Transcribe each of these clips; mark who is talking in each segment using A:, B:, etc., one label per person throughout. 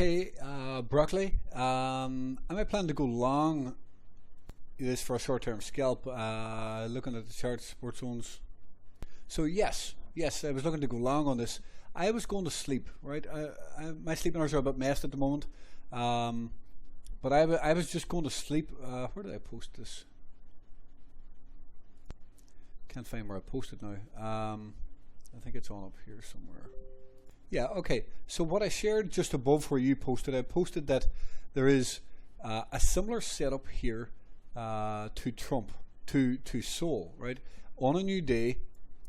A: Okay, broccoli. I might plan to go long this for a short-term scalp. Looking at the chart, support zones. So yes, I was looking to go long on this. I was going to sleep, right? My sleeping hours are a bit messed at the moment. But I was just going to sleep. Where did I post this? Can't find where I posted now. I think it's on up here somewhere. Yeah, okay. So what I shared just above where you posted, I posted that there is a similar setup here to Trump, to Sol, right? On a new day,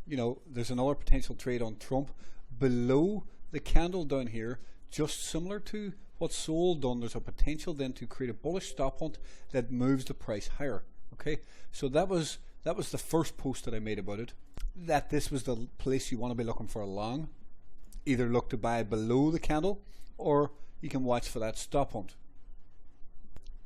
A: you know, there's another potential trade on Trump below the candle down here, just similar to what Sol done. There's a potential then to create a bullish stop hunt that moves the price higher. Okay, so that was the first post that I made about it, that this was the place you want to be looking for a long. Either look to buy below the candle, or you can watch for that stop hunt.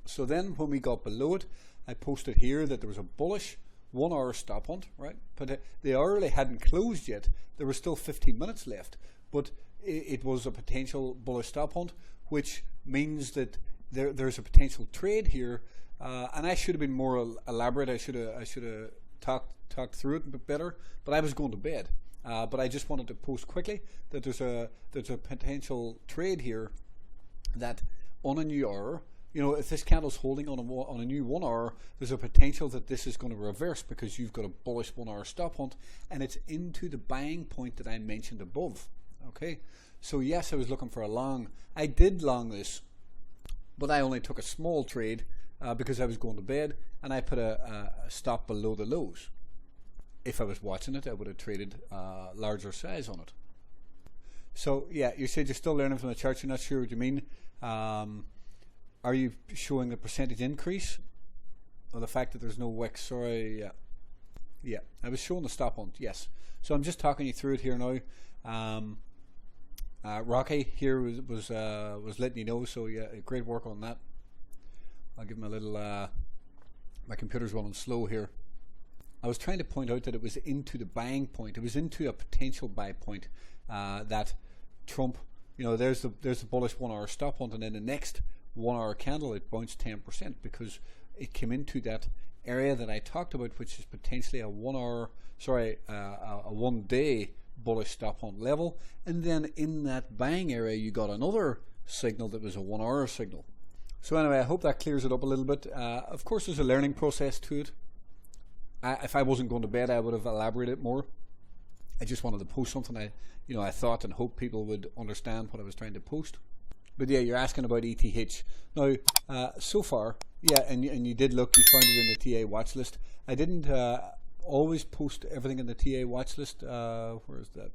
A: So then when we got below it, I posted here that there was a bullish 1 hour stop hunt, right? But the hourly hadn't closed yet. There was still 15 minutes left, but it was a potential bullish stop hunt, which means that there's a potential trade here. And I should have been more elaborate. I should have talked through it a bit better, but I was going to bed. But I just wanted to post quickly that there's a potential trade here, that on a new hour, you know, if this candle's holding on a new 1 hour, there's a potential that this is going to reverse because you've got a bullish 1 hour stop hunt, and it's into the buying point that I mentioned above. Okay, so yes, I was looking for a long. I did long this, but I only took a small trade because I was going to bed, and I put a stop below the lows. If I was watching it, I would have traded larger size on it. So yeah, you said you're still learning from the charts. You're not sure what you mean. Are you showing the percentage increase, or the fact that there's no wick? Sorry, yeah. I was showing the stop hunt. Yes. So I'm just talking you through it here now. Rocky here was letting you know. So yeah, great work on that. I'll give him a little. My computer's running slow here. I was trying to point out that it was into the buying point. It was into a potential buy point that Trump, you know, there's the bullish 1 hour stop hunt, and then the next 1 hour candle it bounced 10% because it came into that area that I talked about, which is potentially a 1 day bullish stop hunt level, and then in that buying area you got another signal that was a 1 hour signal. So anyway, I hope that clears it up a little bit. Of course, there's a learning process to it. If I wasn't going to bed, I would have elaborated more. I just wanted to post something I thought and hoped people would understand what I was trying to post. But yeah, you're asking about ETH. Now, so far, yeah, and you did look, you found it in the TA watch list. I didn't always post everything in the TA watch list. Where is that?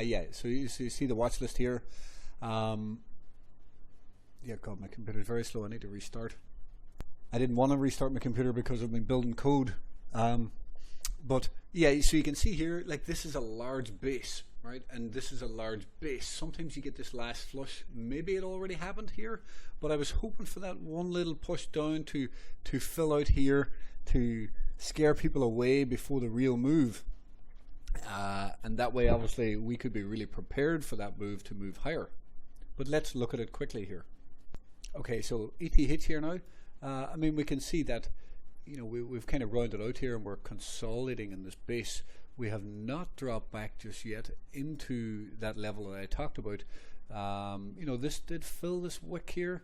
A: Yeah, so you see the watch list here. Yeah, God, my computer's very slow. I need to restart. I didn't want to restart my computer because I've been building code. But yeah, so you can see here, like, this is a large base, right? And this is a large base. Sometimes you get this last flush. Maybe it already happened here, but I was hoping for that one little push down to fill out here, to scare people away before the real move. And that way, obviously, we could be really prepared for that move to move higher. But let's look at it quickly here. Okay, so ETH here now. I mean, we can see that, you know, we've kind of rounded out here and we're consolidating in this base. We have not dropped back just yet into that level that I talked about. You know, this did fill this wick here,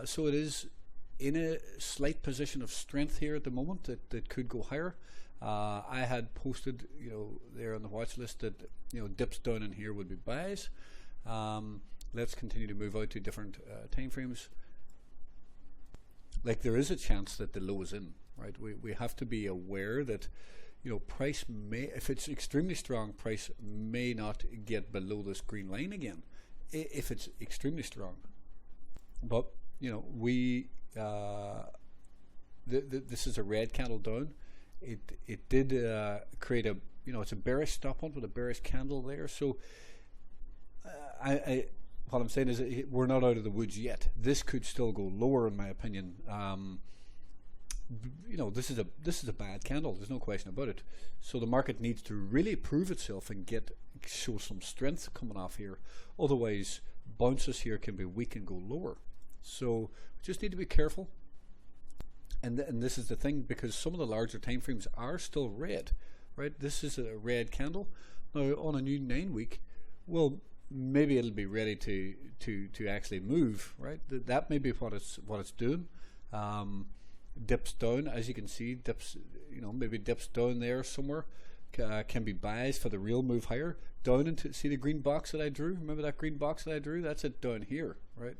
A: so it is in a slight position of strength here at the moment that could go higher. I had posted, you know, there on the watch list that, you know, dips down in here would be buys. Let's continue to move out to different time frames. Like, there is a chance that the low is in, right? We have to be aware that, you know, price may, if it's extremely strong, price may not get below this green line again if it's extremely strong. But, you know, this is a red candle down. It did create a, you know, it's a bearish stop hunt with a bearish candle there. So what I'm saying is we're not out of the woods yet. This could still go lower, in my opinion. You know, this is a bad candle. There's no question about it. So the market needs to really prove itself and show some strength coming off here. Otherwise, bounces here can be weak and go lower. So just need to be careful. And this is the thing, because some of the larger time frames are still red, right? This is a red candle. Now on a new 9 week, well, maybe it'll be ready to actually move, right? That may be what it's doing. Dips down, as you can see, dips, maybe dips down there somewhere. Can be buys for the real move higher. Down into, see the green box that I drew? Remember that green box that I drew? That's it down here, right?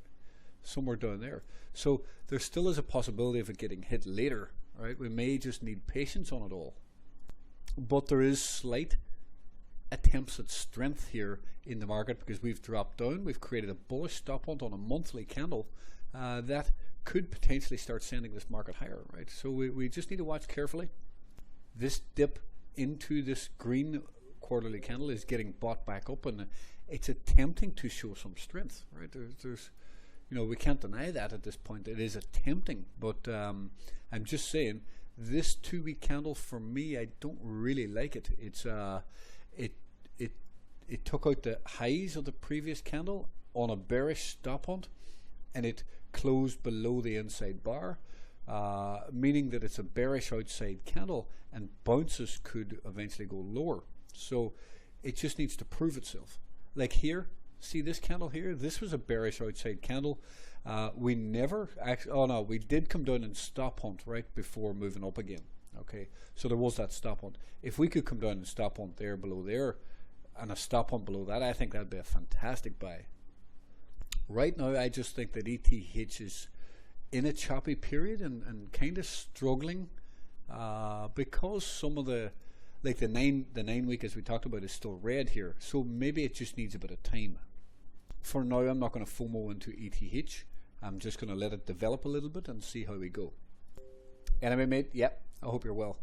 A: Somewhere down there. So there still is a possibility of it getting hit later, right? We may just need patience on it all. But there is slight attempts at strength here in the market, because we've dropped down. We've created a bullish stop hunt on a monthly candle that could potentially start sending this market higher, right? So we just need to watch carefully. This dip into this green quarterly candle is getting bought back up, and it's attempting to show some strength, right? There's we can't deny that at this point. It is attempting, but I'm just saying, this 2 week candle for me, I don't really like it. It's it took out the highs of the previous candle on a bearish stop hunt, and it closed below the inside bar, meaning that it's a bearish outside candle, and bounces could eventually go lower. So it just needs to prove itself. Like here, see this candle here? This was a bearish outside candle. We never actually, oh no, we did come down and stop hunt right before moving up again. Okay, so there was that stop hunt. If we could come down and stop hunt there below there, and a stop hunt below that, I think that'd be a fantastic buy. Right now, I just think that ETH is in a choppy period and kind of struggling because some of the, like the nine week, as we talked about, is still red here. So maybe it just needs a bit of time. For now, I'm not going to FOMO into ETH. I'm just going to let it develop a little bit and see how we go. Anyway, mate, yep, I hope you're well.